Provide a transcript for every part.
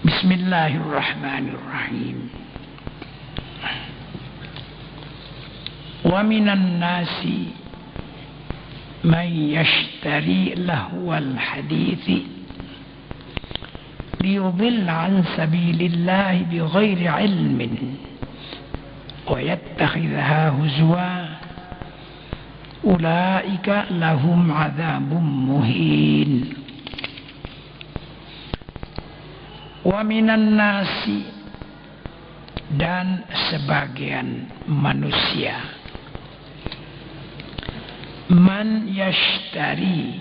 Bismillahirrahmanirrahim. Wa minan nasi man yashtari lahwal hadithi liyudilla an sabilillahi bighairi ilmin wa yattakhidhaha huzwa ulaika lahum adzabun muhin. Wa minan nasi, dan sebagian manusia, man yashtari,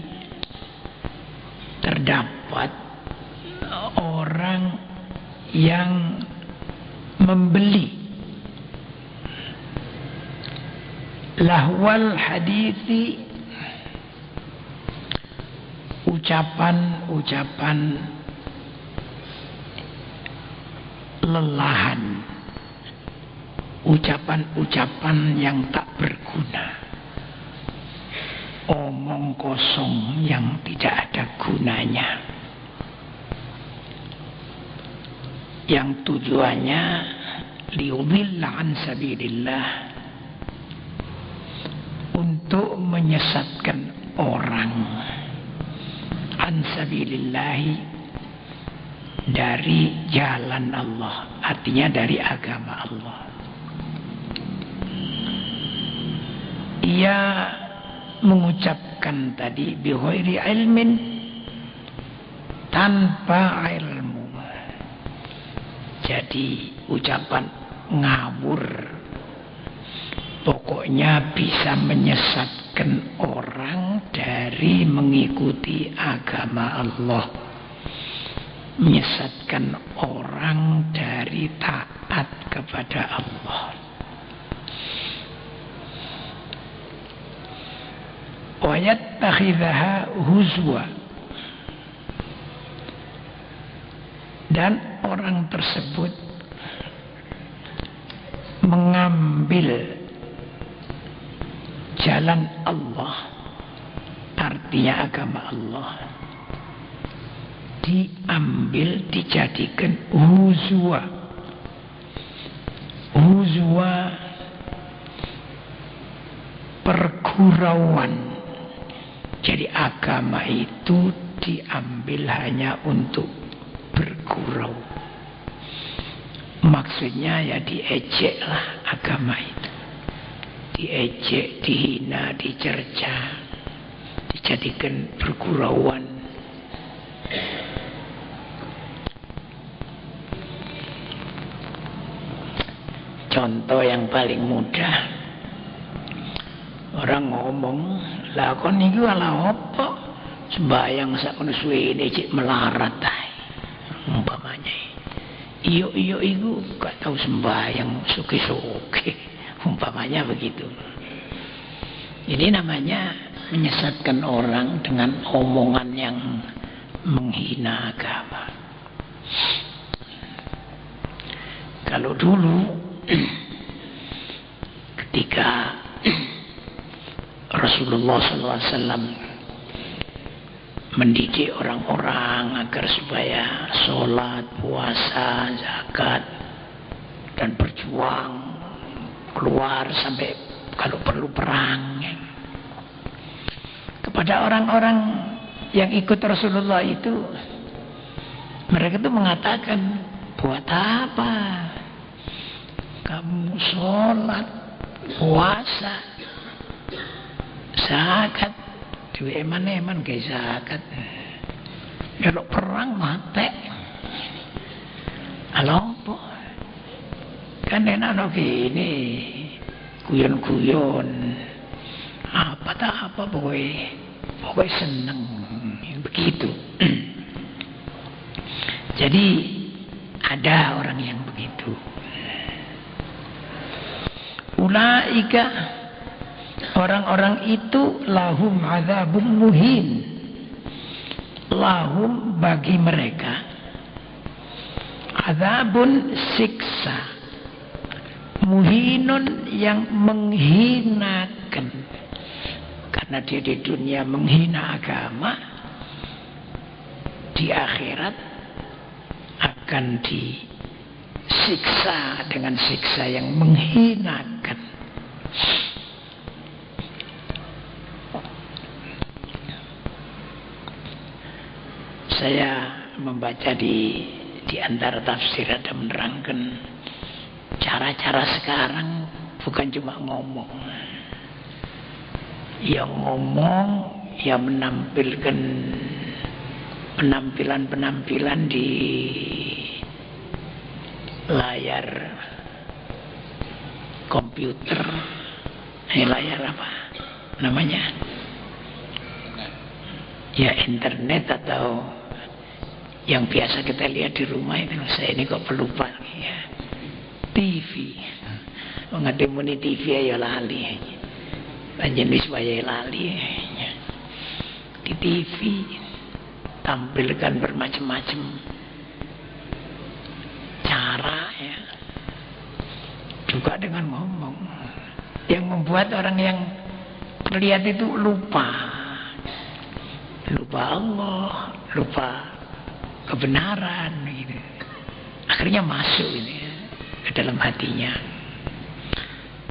terdapat orang yang membeli lahwal hadithi, ucapan-ucapan lelahan, ucapan-ucapan yang tak berguna, omong kosong yang tidak ada gunanya, yang tujuannya liyudilla an sabilillah, untuk menyesatkan orang, an sabilillahi, dari jalan Allah, artinya dari agama Allah. Ia mengucapkan tadi bighairi ilmin, tanpa ilmu. Jadi ucapan ngawur, pokoknya bisa menyesatkan orang dari mengikuti agama Allah, menyesatkan orang dari taat kepada Allah. Wa yattakhidhaha huzwa, dan orang tersebut mengambil jalan Allah, artinya agama Allah, diambil, dijadikan huzwa. Huzwa, pergurauan. Jadi agama itu diambil hanya untuk bergurau. Maksudnya ya diejek lah agama itu. Diejek, dihina, dicerca, dijadikan pergurauan. Contoh yang paling mudah, orang ngomong, lah kon niku ala apa sembayang sakmono suwene cek melarat ae, umpamanya. Iyo iku gak tahu sembayang, suke-suke, umpamanya begitu. Ini namanya menyesatkan orang dengan omongan yang menghina agama. Kalau dulu ketika Rasulullah SAW mendidik orang-orang agar supaya sholat, puasa, zakat, dan berjuang, keluar sampai kalau perlu perang. Kepada orang-orang yang ikut Rasulullah itu, mereka itu mengatakan, buat apa kamu sholat, puasa, zakat, duwe eman-eman ke zakat, kalau perang mati. Halo, kan enak no gini, guyon-guyon, apa tak apa, pokoknya seneng begitu. Jadi ada orang yang begitu. Ulaika, orang-orang itu, lahum adzabun muhin, lahum, bagi mereka, adzabun, siksa, muhinun, yang menghinakan. Karena dia di dunia menghina agama, di akhirat akan disiksa dengan siksa yang menghinakan. Saya membaca di antara tafsir ada menerangkan cara-cara sekarang bukan cuma ngomong. Yang ngomong, ya menampilkan penampilan-penampilan di layar komputer. Layar apa namanya? Ya internet atau yang biasa kita lihat di rumah itu. Saya ini kok pelupa ya. TV. Mengademuni TV ya lali. Panjenis waya lali. Di TV tampilkan bermacam-macam cara ya. Juga dengan ngomong. Yang membuat orang yang melihat itu lupa. Lupa Allah, lupa kebenaran gitu. Akhirnya masuk ini ya, ke dalam hatinya.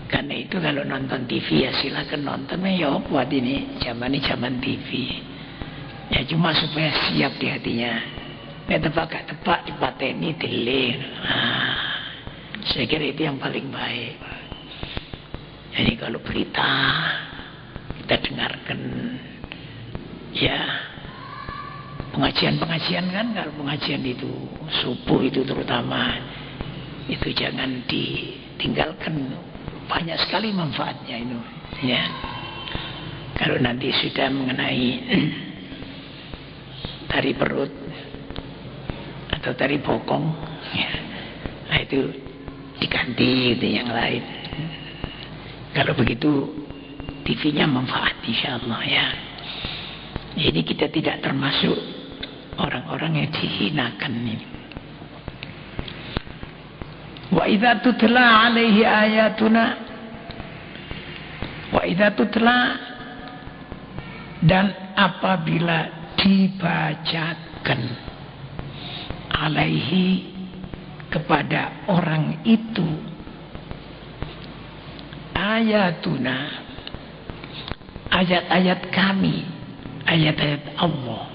Karena itu kalau nonton TV ya silakan nonton ya buat ini zaman TV. Ya cuma supaya siap di hatinya. Nek tebak dipateni dile. Saya kira itu yang paling baik. Jadi kalau berita kita dengarkan ya pengajian kan, kalau pengajian itu subuh itu terutama itu jangan ditinggalkan, banyak sekali manfaatnya itu ya. Kalau nanti sudah mengenai tari perut atau tari bokong ya, nah itu diganti itu yang lain. Kalau begitu TV-nya manfaat insyaallah ya. Ini kita tidak termasuk orang-orang yang dihinakan ini. Wa idza tutla alaihi ayatuna, wa idza tutla, dan apabila dibacakan alaihi kepada orang itu ayatuna, ayat-ayat kami, ayat-ayat Allah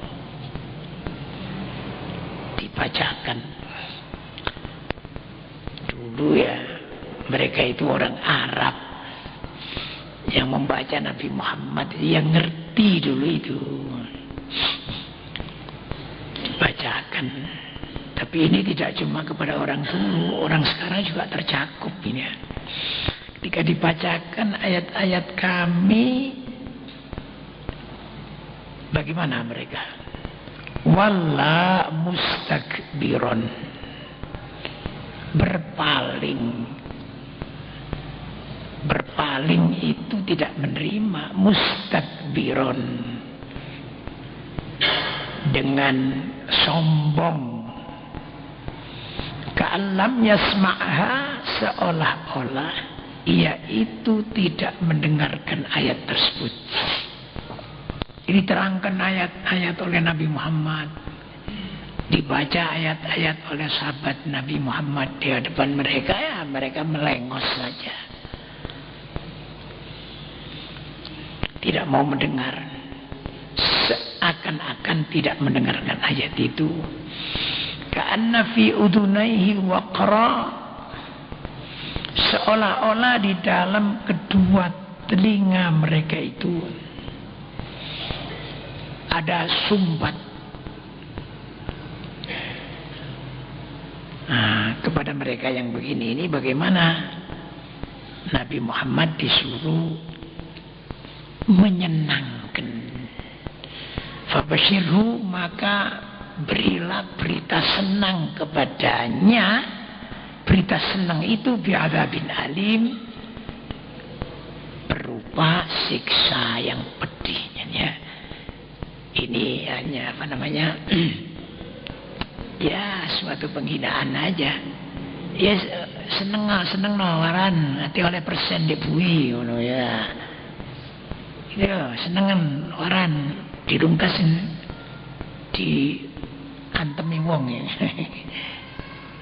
dibacakan. Dulu ya mereka itu orang Arab yang membaca Nabi Muhammad, yang ngerti dulu itu dibacakan. Tapi ini tidak cuma kepada orang dulu, orang sekarang juga tercakup ini ya. Ketika dibacakan ayat-ayat kami, bagaimana mereka? Walla mustakbiron, berpaling itu tidak menerima. Mustakbiron, dengan sombong. Ka'allam yasma'ha, seolah-olah ia itu tidak mendengarkan ayat tersebut. Ini terangkan ayat-ayat oleh Nabi Muhammad, dibaca ayat-ayat oleh sahabat Nabi Muhammad di hadapan mereka, ya mereka melengos saja, tidak mau mendengar, seakan-akan tidak mendengarkan ayat itu. Ka'anna fi udunaihi waqra, seolah-olah di dalam kedua telinga mereka itu ada sumbat. Nah, kepada mereka yang begini ini bagaimana? Nabi Muhammad disuruh menyenangkan. Fabashirhu, maka berilah berita senang kepadanya. Berita senang itu bi'adzabin alim, berupa siksa yang pedih ya. Ini hanya apa namanya? Ya suatu penghinaan aja. Ya seneng nawaran nanti oleh persen dibui ngono ya. Itu senengan waran dirungkasin di antemi wong ya.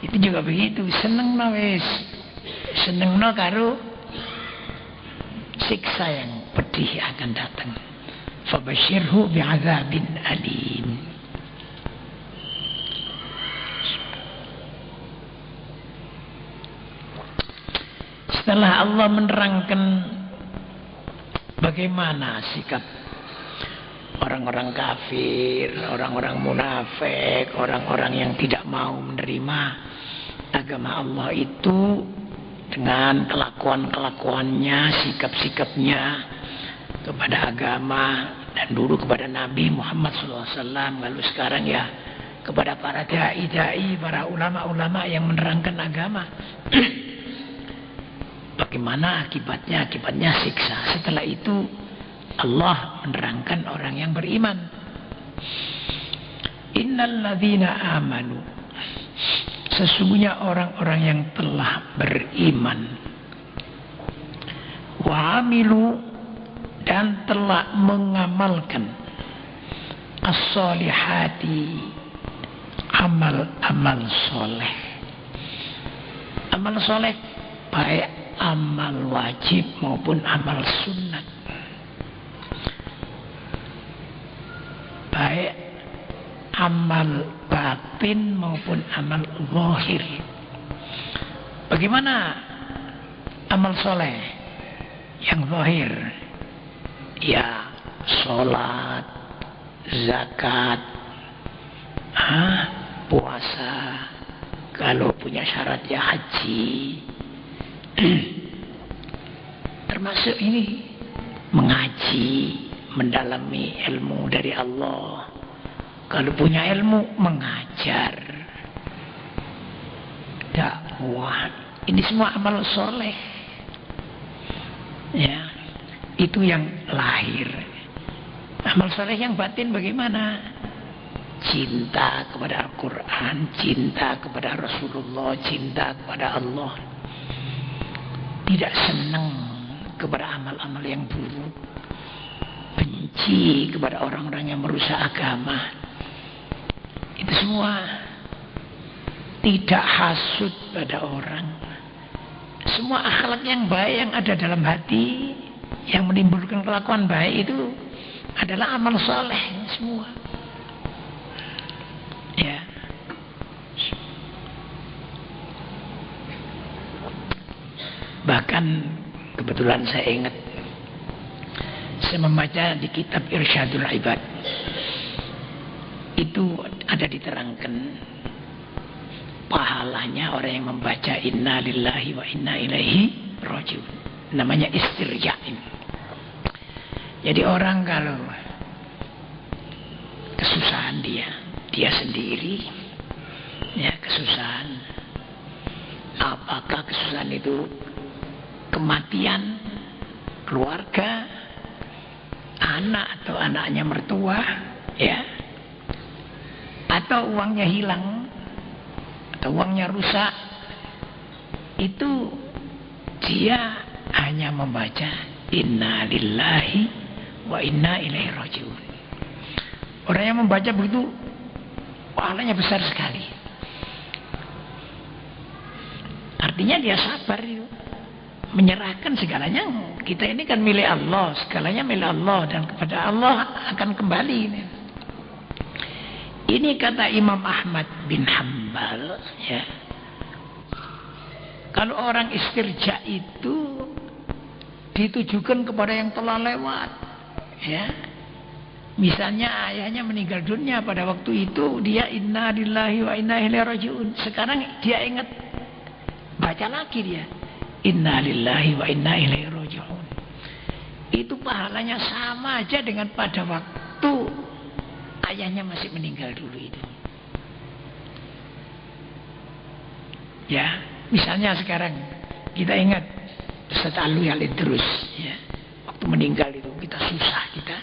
Itu juga begitu, senengno wis. Senengno karo siksa yang pedih akan datang. Fabashirhu bi'adzabin alim. Setelah Allah menerangkan bagaimana sikap orang-orang kafir, orang-orang munafik, orang-orang yang tidak mau menerima agama Allah itu dengan kelakuan-kelakuannya, sikap-sikapnya kepada agama dan dulu kepada Nabi Muhammad SAW, lalu sekarang ya kepada para dai-dai, para ulama-ulama yang menerangkan agama. Bagaimana akibatnya? Akibatnya siksa. Setelah itu Allah menerangkan orang yang beriman. Innal ladzina amanu, sesungguhnya orang-orang yang telah beriman, wa amilu, dan telah mengamalkan as-solihati, amal-amal soleh. Amal soleh baik amal wajib maupun amal sunnat, baik amal batin maupun amal zahir. Bagaimana amal soleh yang zahir? Ya, sholat, zakat, puasa, kalau punya syarat ya haji. Termasuk ini mengaji, mendalami ilmu dari Allah. Kalau punya ilmu, mengajar, dakwah. Ini semua amal soleh. Ya, itu yang lahir. Amal soleh yang batin bagaimana? Cinta kepada Al-Quran, cinta kepada Rasulullah, cinta kepada Allah. Tidak senang kepada amal-amal yang buruk, benci kepada orang-orang yang merusak agama. Itu semua tidak hasut pada orang. Semua akhlak yang baik yang ada dalam hati, yang menimbulkan kelakuan baik itu adalah amal soleh semua. Ya. Bahkan kebetulan saya ingat, saya membaca di kitab Irsyadul Ibad, itu ada diterangkan pahalanya orang yang membaca inna lillahi wa inna ilaihi rajiun. Namanya istirja. Jadi orang kalau kesusahan dia sendiri, ya kesusahan, apakah kesusahan itu kematian keluarga, anak atau anaknya mertua, ya, atau uangnya hilang, atau uangnya rusak, itu dia hanya membaca inna lillahi wa inna ilaihi rajiun. Orang yang membaca begitu pahalanya besar sekali. Artinya dia sabar itu, menyerahkan segalanya. Kita ini kan milik Allah, segalanya milik Allah, dan kepada Allah akan kembali. Ini kata Imam Ahmad bin Hanbal, ya. Kalau orang istirja itu ditujukan kepada yang telah lewat, ya. Misalnya ayahnya meninggal dunia pada waktu itu, dia inna lillahi wa inna ilaihi rajiun. Sekarang dia ingat, baca lagi dia inna lillahi wa inna ilaihi rajiun. Itu pahalanya sama aja dengan pada waktu ayahnya masih meninggal dulu itu. Ya, misalnya sekarang kita ingat Ustaz Alwi Al-Idrus, ya. Waktu meninggal itu kita susah, kita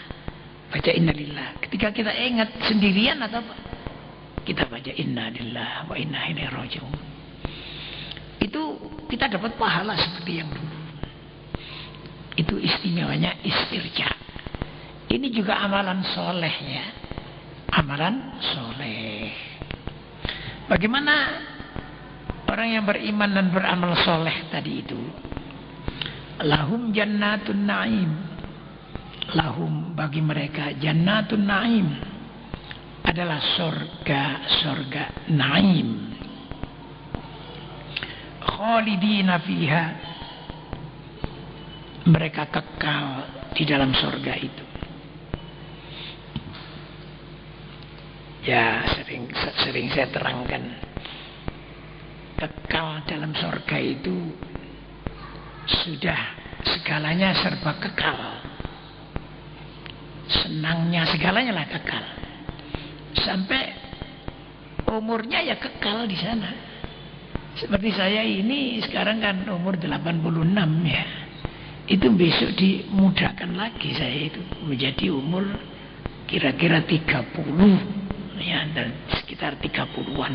baca innalillah. Ketika kita ingat sendirian atau apa, kita baca innalillah wa inna ilaihi rajiun. Itu kita dapat pahala seperti yang dulu. Itu istimewanya istirja. Ini juga amalan soleh, ya. Amalan soleh. Bagaimana orang yang beriman dan beramal soleh tadi itu, lahum jannatun na'im, lahum bagi mereka jannatun na'im adalah surga na'im, khalidina fiha, mereka kekal di dalam surga itu. Ya, sering saya terangkan, kekal dalam surga itu sudah segalanya serba kekal. Senangnya segalanya lah kekal. Sampai umurnya ya kekal di sana. Seperti saya ini sekarang kan umur 86 ya. Itu besok dimudahkan lagi saya itu menjadi umur kira-kira 30 ya, dan sekitar 30-an.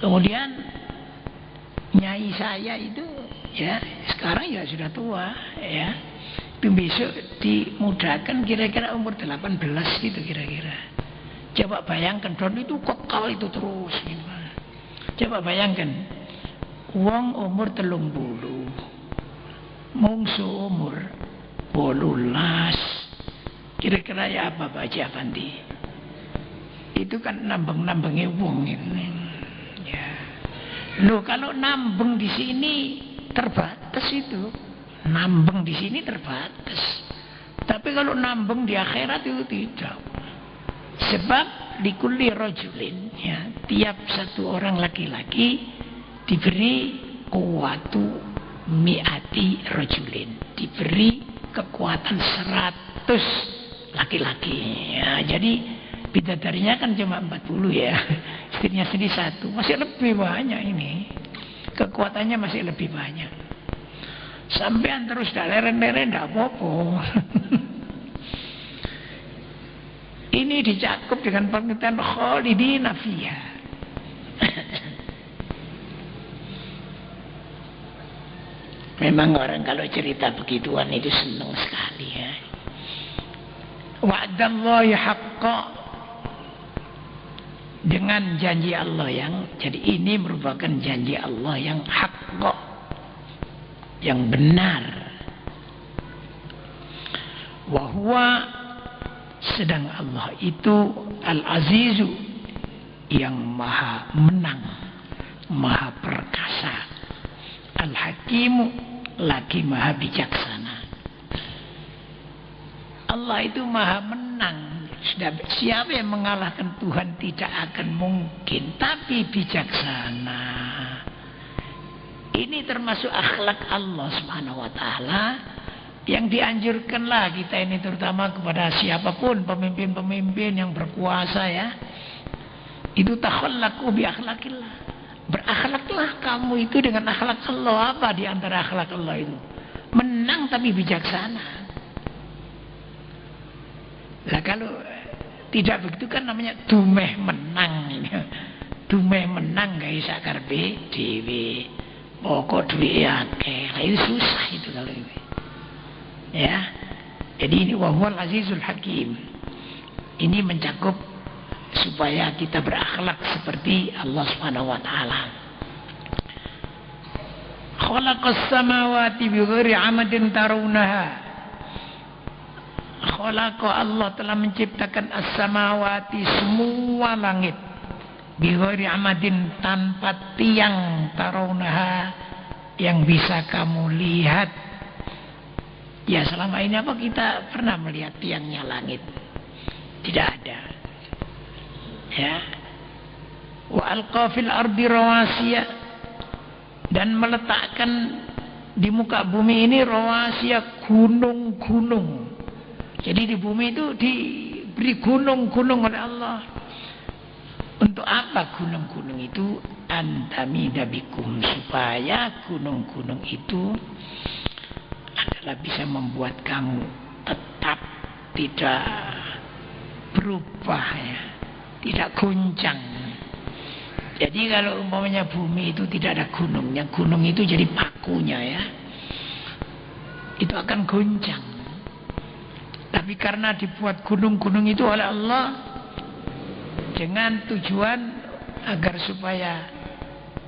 Kemudian nyai saya itu ya sekarang ya sudah tua ya. Itu besok dimudahkan kira-kira umur 18 gitu kira-kira. Coba bayangkan, dan itu kekal itu terus gitu. Coba bayangkan, wong umur 30, mungsu umur 18, kira-kira ya apa Pak Haji Afandi? Itu kan nambeng-nambengnya wong ini. Ya. Loh, kalau nambeng di sini terbatas itu. Nambeng di sini terbatas. Tapi kalau nambeng di akhirat itu tidak. Sebab likulli rajulin, ya, tiap satu orang laki-laki diberi kuwatu mi'ati rajulin, diberi kekuatan 100 laki-laki. Ya, jadi bidadarinya kan cuma 40 ya, istrinya sendiri 1, masih lebih banyak ini. Kekuatannya masih lebih banyak. Sampean terus dak leren-leren ndak apa-apa. Ini dicakup dengan pengertian khalidina fiha. Memang orang kalau cerita begituan itu senang sekali ya. Wa'dallahi haqqa, dengan janji Allah yang, jadi ini merupakan janji Allah yang haqqa, yang benar. Wahwa, sedang Allah itu Al-Azizu, yang maha menang, maha perkasa, Al-Hakimu, lagi maha bijaksana. Allah itu maha menang. Siapa yang mengalahkan Tuhan tidak akan mungkin. Tapi bijaksana. Ini termasuk akhlak Allah Subhanahu wa ta'ala, yang dianjurkanlah kita ini, terutama kepada siapapun pemimpin-pemimpin yang berkuasa ya. Itu takhallaku bi akhlakillah. Berakhlaklah kamu itu dengan akhlak Allah. Apa di antara akhlak Allah itu? Menang tapi bijaksana. Lah kalau tidak begitu kan namanya dumeh menang. Dumeh menang gak bisa karpe dewe. Pokok duwe akeh. Itu susah itu kalau itu. Ya. Jadi ini wahwal azizul hakim. Ini mencakup supaya kita berakhlak seperti Allah Subhanahu wa taala. Khalaqas samawati bighairi 'amadin tarawunaha. Khalaqa, Allah telah menciptakan as-samawati, semua langit, bighairi 'amadin, tanpa tiang, tarawunaha, yang bisa kamu lihat. Ya, selama ini apa kita pernah melihat tiangnya langit? Tidak ada. Ya. Wa alqa fil ardi rawasiya, dan meletakkan di muka bumi ini rawasiya, gunung-gunung. Jadi di bumi itu diberi gunung-gunung oleh Allah. Untuk apa gunung-gunung itu? Antamida bikum, supaya gunung-gunung itu adalah bisa membuat kamu tetap tidak berubah ya, tidak goncang. Jadi kalau umpamanya bumi itu tidak ada gunungnya, gunung itu jadi pakunya ya, itu akan goncang. Tapi karena dibuat gunung-gunung itu oleh Allah dengan tujuan agar supaya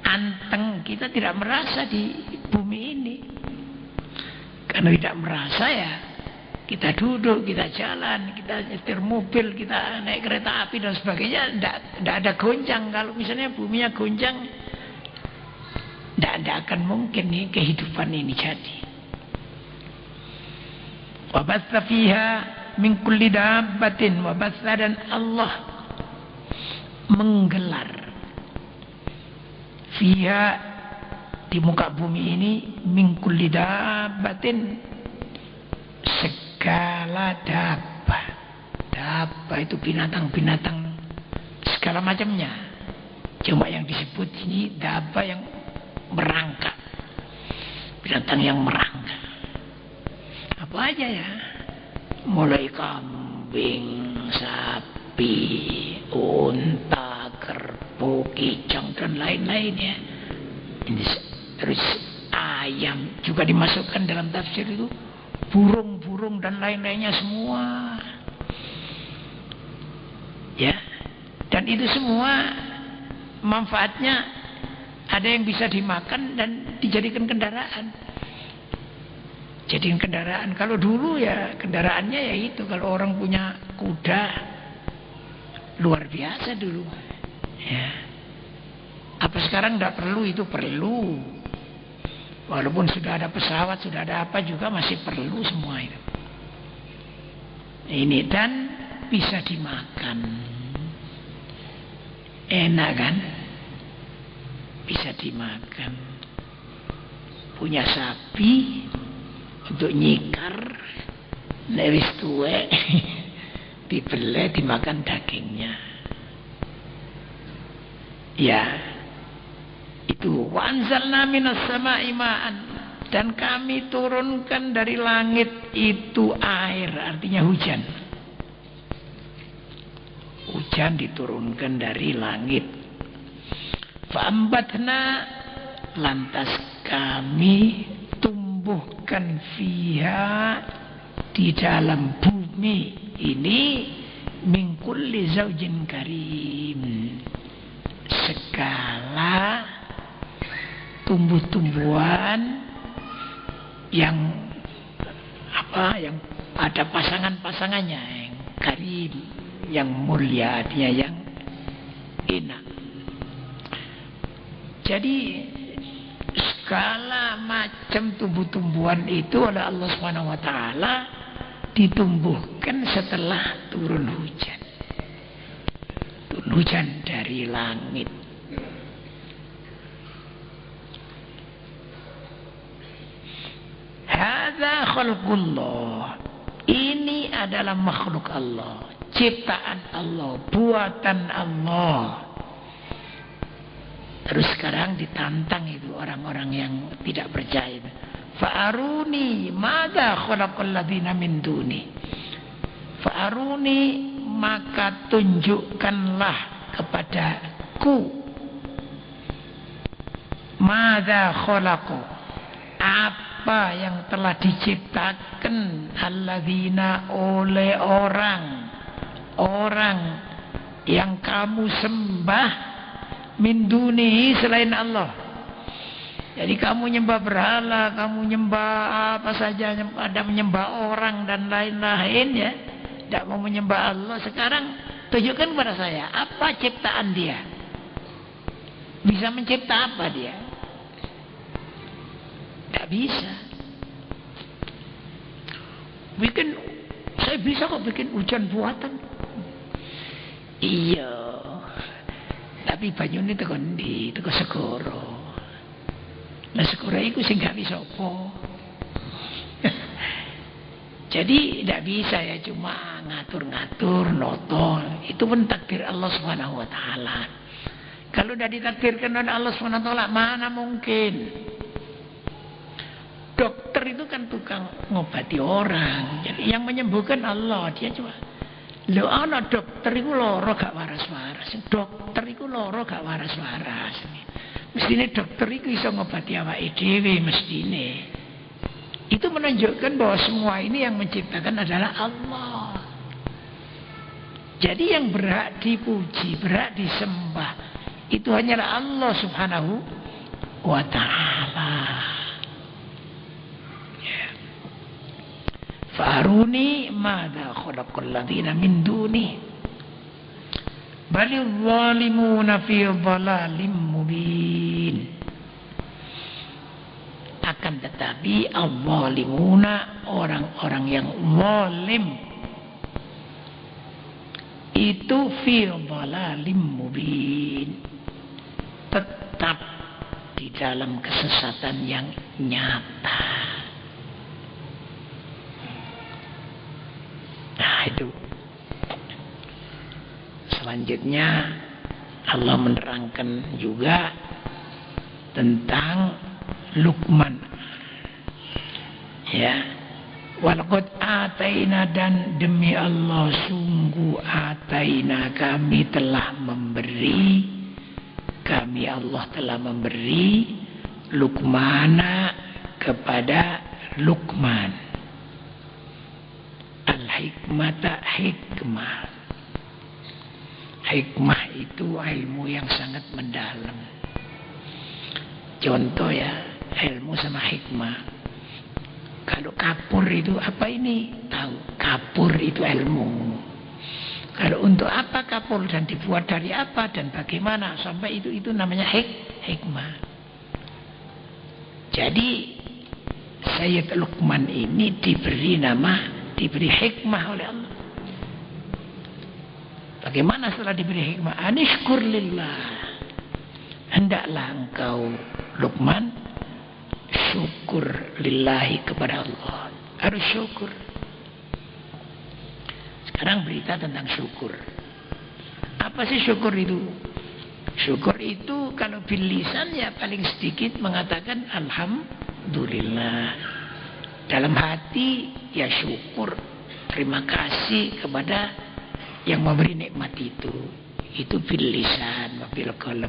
anteng, kita tidak merasa di bumi ini. Karena tidak merasa ya, kita duduk, kita jalan, kita nyetir mobil, kita naik kereta api dan sebagainya, tidak ada goncang. Kalau misalnya buminya goncang, tidak akan mungkin nih kehidupan ini jadi. Wabatha fiha min kulli dabbatin, wabatha, dan Allah menggelar fiha, di muka bumi ini, min kulli dabbatin, segala dabbah. Dabbah itu binatang-binatang segala macamnya. Cuma yang disebut ini dabbah yang merangkak, binatang yang merangkak. Apa aja ya, mulai kambing, sapi, unta, kerbau, kicang dan lain-lainnya. Terus ayam juga dimasukkan dalam tafsir itu, burung-burung dan lain-lainnya semua. Ya, dan itu semua manfaatnya ada yang bisa dimakan dan dijadikan kendaraan. Jadikan kendaraan. Kalau dulu ya kendaraannya ya itu, kalau orang punya kuda luar biasa dulu. Ya. Apa sekarang tidak perlu? Itu perlu. Walaupun sudah ada pesawat, sudah ada apa juga masih perlu semua itu. Ini dan bisa dimakan. Enak kan? Bisa dimakan. Punya sapi untuk nyikar, lewis tuwe, dibeli, dimakan dagingnya. Ya, itu wanzalna minas sama'i ma'an, dan kami turunkan dari langit itu air, artinya hujan. Hujan diturunkan dari langit. Fa'ambatna, lantas kami tumbuhkan fiha, di dalam bumi ini, min kulli zaujin karim, segala tumbuh-tumbuhan yang apa, yang ada pasangan-pasangannya, yang karim, yang mulia, artinya yang enak. Jadi segala macam tumbuh-tumbuhan itu oleh Allah SWT ditumbuhkan setelah turun hujan. Turun hujan dari langit. Hadza khalqullah. Ini adalah makhluk Allah, ciptaan Allah, buatan Allah. Terus sekarang ditantang itu orang-orang yang tidak percaya. Fa'aruni madza khalaqal ladzina min duni. Fa'aruni, maka tunjukkanlah kepadaku. Madza khalaqu, apa yang telah diciptakan, alladzina, oleh orang yang kamu sembah, min dunihi, selain Allah. Jadi kamu nyembah berhala, kamu nyembah apa saja, ada menyembah orang dan lain-lain ya, tidak mau menyembah Allah. Sekarang tunjukkan kepada saya, apa ciptaan dia? Bisa mencipta apa dia? Tidak bisa. Saya bisa kok bikin hujan buatan. Iya, tapi banyune teko ndi? Teko segara. Lah segara iku sing gak bisa apa. Jadi tidak bisa ya cuma ngatur-ngatur, noto. Itu pun takdir Allah Subhanahu wa taala. Kalau sudah ditakdirkan oleh Allah Subhanahu wa taala, mana mungkin? Dokter itu kan tukang ngobati orang. Jadi yang menyembuhkan Allah, dia cuma lho ana dokter iku lara gak waras-waras. Dokter iku lara gak waras-waras. Mestine dokter iku iso ngobati awake dhewe mestine. Itu menunjukkan bahwa semua ini yang menciptakan adalah Allah. Jadi yang berhak dipuji, berhak disembah Itu hanyalah Allah subhanahu wa ta'ala. Ya. Fa'aruni madza khalaqal ladzina min duni balil zalimuna fi dhalalim mubin. Akan tetapi al-zalimuna, orang-orang yang zalim, itu fi dhalalim mubin, tetap di dalam kesesatan yang nyata. Nah itu. Selanjutnya Allah menerangkan juga tentang Luqman. Ya. Walaqad ataina, dan demi Allah sungguh ataina, kami Allah telah memberi Luqmana kepada Luqman al-hikmata, hikmah. Hikmah itu ilmu yang sangat mendalam. Contoh ya, ilmu sama hikmah. Kalau kapur itu apa ini? Tahu. Kapur itu ilmu. Kalau untuk apa kapur dan dibuat dari apa dan bagaimana sampai itu namanya hikmah. Jadi Sayyid Luqman ini diberi hikmah oleh Allah. Bagaimana setelah diberi hikmah? Anishkur lillah. Hendaklah engkau Luqman syukur lillahi kepada Allah. Harus syukur. Sekarang berita tentang syukur. Apa sih syukur itu? Syukur itu kalau bil lisan ya paling sedikit mengatakan alhamdulillah. Dalam hati ya syukur, terima kasih kepada yang memberi nikmat itu. Itu bil lisan, bil qalb.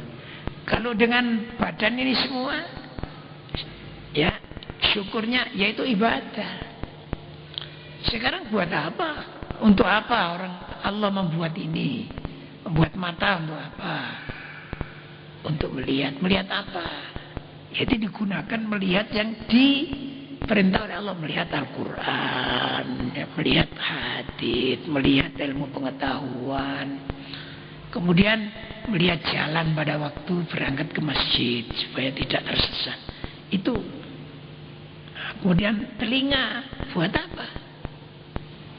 Kalau dengan badan ini semua, ya syukurnya yaitu ibadah. Sekarang buat apa? Untuk apa orang Allah membuat ini? Membuat mata untuk apa? Untuk melihat. Melihat apa? Jadi digunakan melihat yang diperintah oleh Allah. Melihat Al-Quran, melihat hadits, melihat ilmu pengetahuan. Kemudian melihat jalan pada waktu berangkat ke masjid supaya tidak tersesat. Itu. Kemudian telinga buat apa?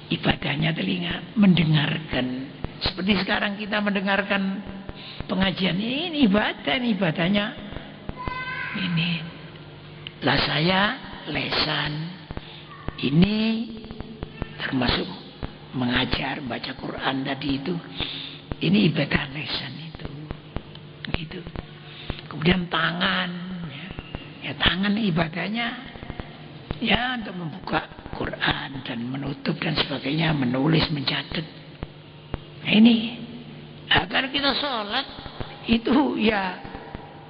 Ibadahnya telinga, mendengarkan. Seperti sekarang kita mendengarkan pengajian ini ibadahnya ini. Lah saya lesan. Ini termasuk mengajar, baca Quran tadi itu. Ini ibadah lesan itu. Gitu. Kemudian tangan, ya tangan ibadahnya ya untuk membuka Quran dan menutup dan sebagainya, menulis, mencatat. Nah ini agar kita sholat itu ya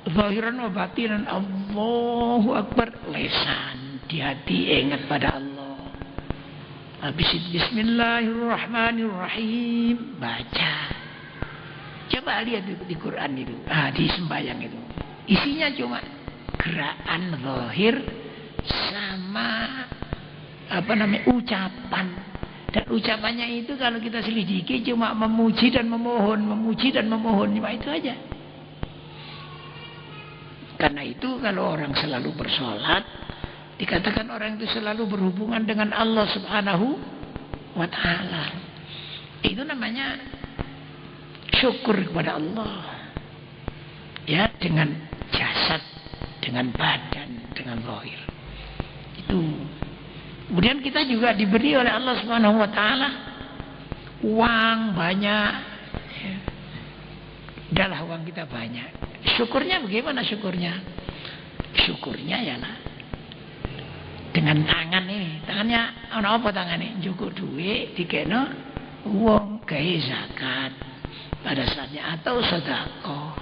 zahiran wa batinan, Allahu Akbar, lesan, di hati ingat pada Allah. Habis itu Bismillahirrahmanirrahim, baca. Coba lihat di Quran itu, di sembahyang itu, isinya cuma gerakan zahir sama ucapan. Dan ucapannya itu kalau kita selidiki cuma memuji dan memohon, cuma itu aja. Karena itu kalau orang selalu bersolat, dikatakan orang itu selalu berhubungan dengan Allah subhanahu wa ta'ala. Itu namanya syukur kepada Allah. Ya, dengan jasad, dengan badan, dengan zahir. Itu. Kemudian kita juga diberi oleh Allah Subhanahu wa taala uang banyak. Ya. Adalah uang kita banyak. Syukurnya bagaimana syukurnya? Syukurnya ialah dengan tangan ini. Tangannya ana apa tangane? Njugo duit dikena uang gawe zakat pada saatnya atau sedekah.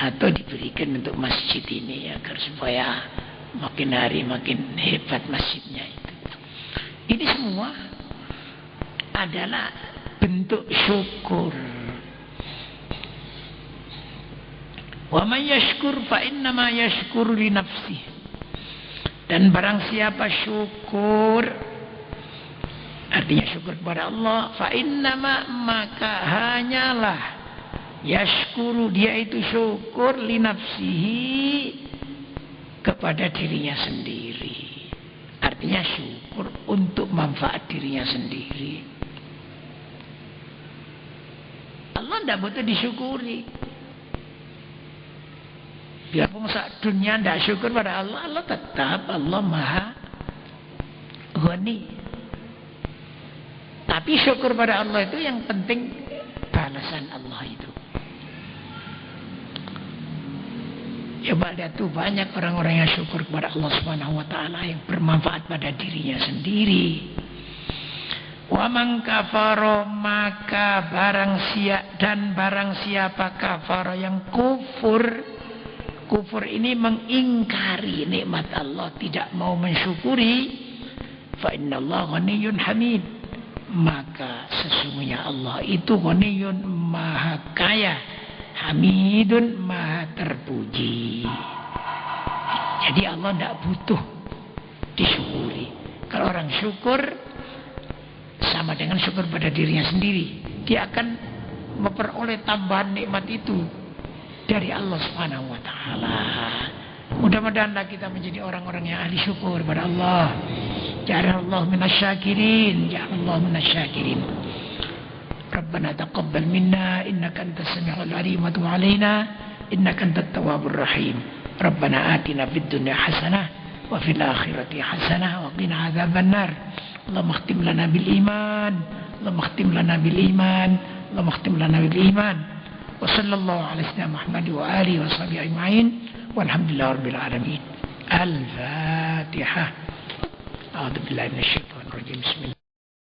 Atau diberikan untuk masjid ini agar supaya makin hari makin hebat masjidnya itu. Ini semua adalah bentuk syukur. Wa man yashkur fa innama yashkuru li nafsihi. Dan barang siapa syukur, artinya syukur kepada Allah, fa innama, maka hanyalah yashkuru, dia itu syukur li nafsihi, kepada dirinya sendiri. Artinya syukur untuk manfaat dirinya sendiri. Allah tidak butuh disyukuri. Biarpun saat dunia tidak syukur pada Allah, Allah tetap Allah Maha Ghani. Tapi syukur pada Allah itu yang penting balasan Allah itu. Coba lihat tuh, banyak orang-orang yang syukur kepada Allah Subhanahu wa taala yang bermanfaat pada dirinya sendiri. Wa man kafara, maka barang siapa kafara, yang kufur. Kufur ini mengingkari nikmat Allah, tidak mau mensyukuri. Fa innallaha ghaniyyun hamid, maka sesungguhnya Allah itu ghaniyun, maha kaya, hamidun, maha terpuji. Jadi Allah tidak butuh disyukuri. Kalau orang syukur sama dengan syukur pada dirinya sendiri, dia akan memperoleh tambahan nikmat itu dari Allah Subhanahu wa taala. Mudah-mudahanlah kita menjadi orang-orang yang ahli syukur pada Allah. Ja'alallahu minasyakirin, ja'alallahu minasyakirin. Rabbana taqabbal minna innaka antas samiul alim wa tub 'alaina innaka antat tawwabur rahim. Rabbana atina fid dunya hasanah wa fil akhirati hasanah wa qina adzabannar. Allahumma khtim lana bil iman, Allahumma khtim lana bil iman, Allahumma khtim lana bil iman. وصلى الله على سيدنا محمد وآله وصحبه أجمعين والحمد لله رب العالمين. الفاتحة. أعوذ بالله من الشيطان الرجيم. بسم الله.